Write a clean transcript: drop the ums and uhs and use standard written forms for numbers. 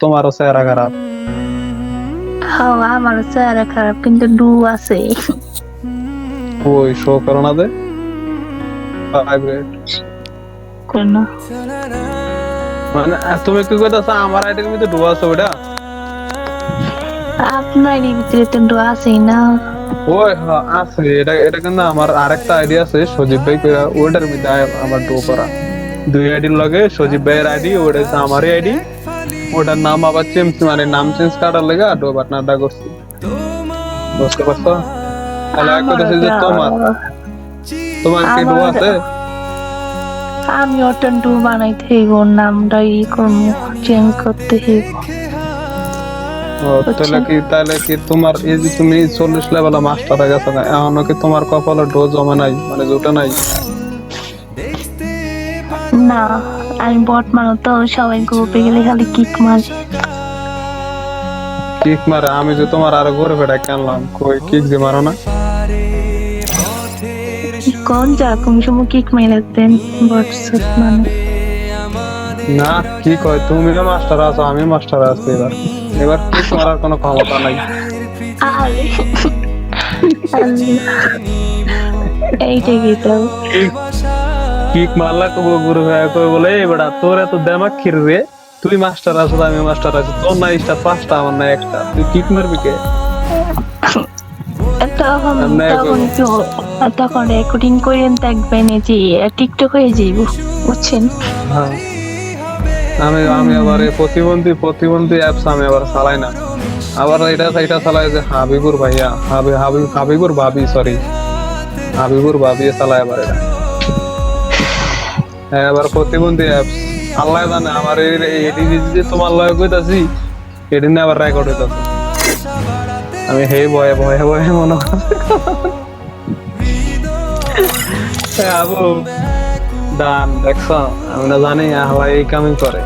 তোমারও চেহারা খারাপ। হ্যাঁ আমার চেহারা খারাপ কিন্তু ডু আছে। ওই শো করো না দে ভাইব্রেট। কোন মানে তুমি কি কইতাছো আমার আইডির মধ্যে ডুয়া আছে ওটা? আপনার এই ভিতরে তো ডু আছেই না। ওই হ্যাঁ আছে, এটা এটা কিন্তু আমার আরেকটা আইডি আছে সজীব ভাই কইরা, ওটার মধ্যে আমার ডু করা দুই আইডির লগে সজীব ভাইয়ের আইডি, ওটা হচ্ছে আমারই আইডি। ওটার নাম আবার চেঞ্জ, মানে নাম চেঞ্জ করার লেগে ডো পার্টনারটা করছি, বুঝতে পারছো? তাহলে এক আমার কথা যে তোমার তোমার কি ডো আমার আছে? আমি ওটা ডু বানাইতে হইব, নামটা চেঞ্জ করতে হইব। ও তাহলে কি তোমার এই যে তুমি 40 লেভেল মাস্টার গেছো না, এখনো কি তোমার কপালে ডো জমা নাই, মানে জুটে নাই? না আমি বট মানো তো, সবাই গ্রুপে গেলে খালি কিক মারে। কিক মারে? আমি যে তোমার আরো ঘুরে ফেরা কেনলাম, কই কিক যে মারো না? কোন যা কোন সময় কিক মাইলে দেন হোয়াটসঅ্যাপ মানে। না কি কয়, তুমিও মাস্টার আছো আমি মাস্টার আছি, এবার এবার কিক মারার কোনো ক্ষমতা নাই। আরে এইটা কি তো কিক মারলা কবো ঘুরে ফেরা কই বলে এই বেটা তোর এত দেমাক খির রে, তুই মাস্টার আছো আমি মাস্টার আছি, তোর না স্টার 5টা আমার না একটা, তুই কিক মারবি কে? তখন এমনে তখন কইবো। একটু তখন রেকর্ডিং করে দেখবেন এই যে টিকটক হয়ে যাইব, বুঝছেন? হ্যাঁ আমি আমি আবার এই প্রতিবন্ধী অ্যাপস আমি আবার চালাই না, আবার এটা চালাই যে হাবিবুর ভাইয়া, হাবিবুর ভাবি, সরি হাবিবুর ভাবি চালায় আবার এটা। হ্যাঁ আবার প্রতিবন্ধী অ্যাপস, আল্লাহ জানে আমার এটি যে তোমার লয় কইতাছি এটি নিয়ে আবার রেকর্ড হইতাছে, আমি হে ভয়ে ভয়ে ভয়ে মনে করছি আবু দান দেখছ, আমি না জানি আল্লাহ এই কামই করে।